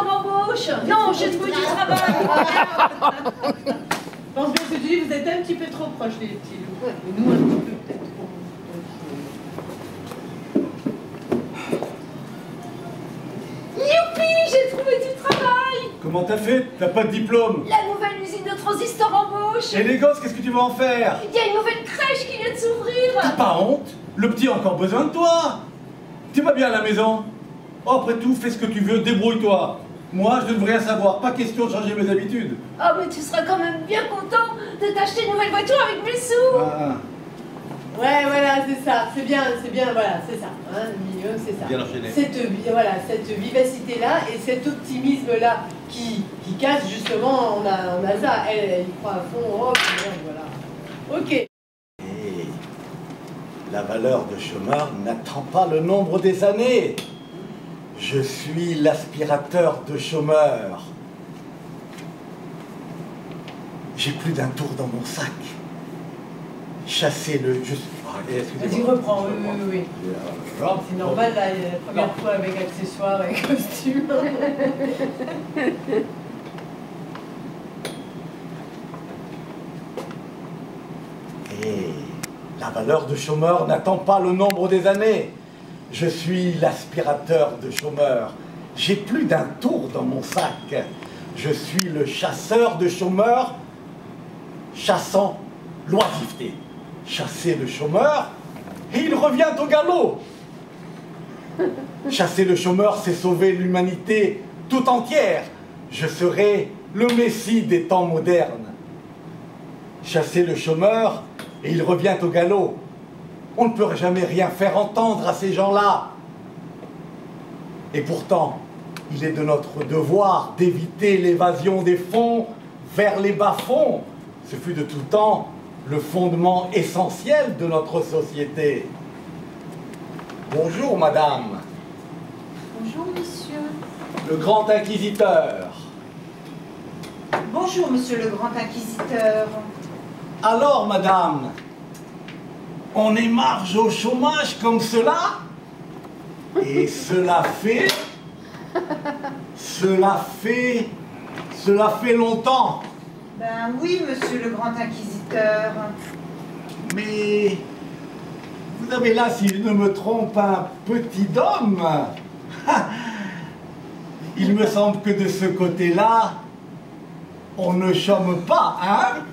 en embauche. Non, j'ai trouvé du travail. Je pense que tu dis, vous êtes un petit peu trop proches, les petits loups. Et nous, un petit peu peut-être trop. Youpi, j'ai trouvé du travail. Comment t'as fait? T'as pas de diplôme? La nouvelle usine de transistors embauche. Et les gosses, qu'est-ce que tu vas en faire? Il y a une nouvelle crèche qui vient de s'ouvrir. T'as pas honte? Le petit a encore besoin de toi. Tu vas bien à la maison? Oh, après tout, fais ce que tu veux, débrouille-toi. Moi, je ne veux rien savoir, pas question de changer mes habitudes. Ah, mais tu seras quand même bien content de t'acheter une nouvelle voiture avec mes sous. Ah, Ouais, voilà, c'est ça. C'est bien, voilà, c'est ça. Hein, le minimum, c'est ça. bien enchaîné. Cette vivacité-là et cet optimisme-là qui casse justement, on a ça. Elle y croit à fond. Oh, merde, voilà. Ok. Et la valeur de chômeur n'attend pas le nombre des années. Je suis l'aspirateur de chômeurs. J'ai plus d'un tour dans mon sac. Chassez-le. Vas-y, reprends. Oui. C'est normal, là, la première fois avec accessoires et costumes. Et la valeur de chômeur n'attend pas le nombre des années. Je suis l'aspirateur de chômeurs. J'ai plus d'un tour dans mon sac. Je suis le chasseur de chômeurs, chassant l'oisiveté. Chasser le chômeur, et il revient au galop. Chasser le chômeur, c'est sauver l'humanité tout entière. Je serai le Messie des temps modernes. Chasser le chômeur, et il revient au galop. On ne peut jamais rien faire entendre à ces gens-là. Et pourtant, il est de notre devoir d'éviter l'évasion des fonds vers les bas-fonds. Ce fut de tout temps le fondement essentiel de notre société. Bonjour, madame. Bonjour, monsieur. Le grand inquisiteur. Bonjour, monsieur le grand inquisiteur. Alors, madame, on émarge au chômage comme cela? Et cela fait longtemps. Ben oui, monsieur le grand inquisiteur. Mais vous avez là, si je ne me trompe, un petit homme. Il me semble que de ce côté-là, on ne chôme pas, hein?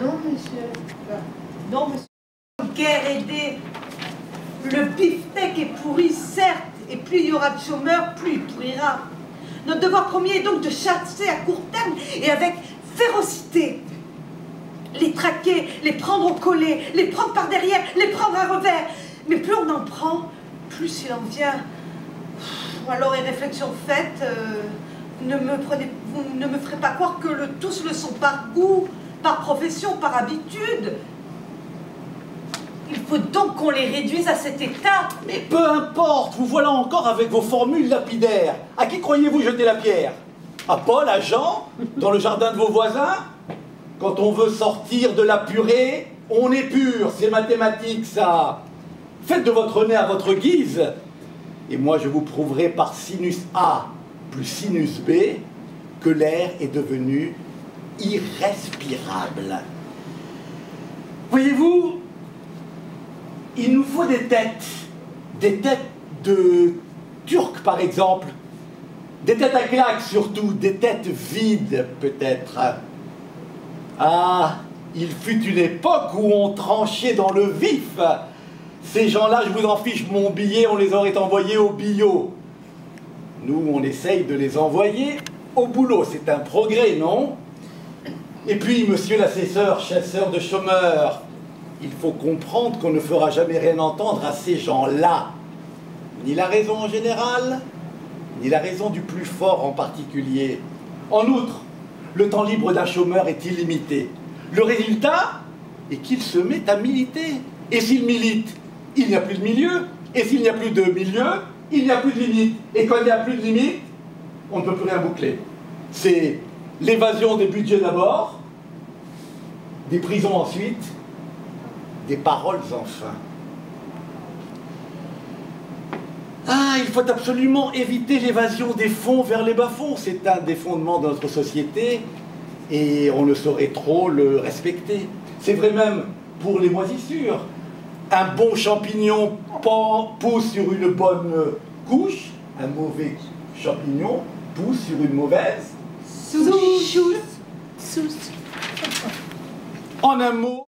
Non, monsieur. Non, monsieur. Guerre aidée. Le beefsteak est pourri, certes, et plus il y aura de chômeurs, plus il pourrira. Notre devoir premier est donc de chasser à court terme et avec férocité. Les traquer, les prendre au collet, les prendre par derrière, les prendre à revers. Mais plus on en prend, plus il en vient. Ou alors, et réflexion faite, vous ne me ferez pas croire que tous le sont par goût, par profession, par habitude. Il faut donc qu'on les réduise à cet état. Mais peu importe, vous voilà encore avec vos formules lapidaires. À qui croyez-vous jeter la pierre? À Paul, à Jean, dans le jardin de vos voisins? Quand on veut sortir de la purée, on est pur, c'est mathématique ça. Faites de votre nez à votre guise, et moi je vous prouverai par sinus A plus sinus B que l'air est devenu irrespirable. Voyez-vous, il nous faut des têtes de Turcs par exemple, des têtes à claques surtout, des têtes vides peut-être. Ah, il fut une époque où on tranchait dans le vif. Ces gens-là, je vous en fiche mon billet, on les aurait envoyés au billot. Nous, on essaye de les envoyer au boulot. C'est un progrès, non? Et puis, monsieur l'assesseur, chasseur de chômeurs, il faut comprendre qu'on ne fera jamais rien entendre à ces gens-là. Ni la raison en général, ni la raison du plus fort en particulier. En outre, le temps libre d'un chômeur est illimité. Le résultat est qu'il se met à militer. Et s'il milite, il n'y a plus de milieu. Et s'il n'y a plus de milieu, il n'y a plus de limite. Et quand il n'y a plus de limite, on ne peut plus rien boucler. C'est l'évasion des budgets d'abord, Des prisons ensuite, des paroles enfin. Ah, il faut absolument éviter l'évasion des fonds vers les bas-fonds. C'est un des fondements de notre société et on ne saurait trop le respecter. C'est vrai même pour les moisissures. Un bon champignon pousse sur une bonne couche, un mauvais champignon pousse sur une mauvaise Souche. En un mot,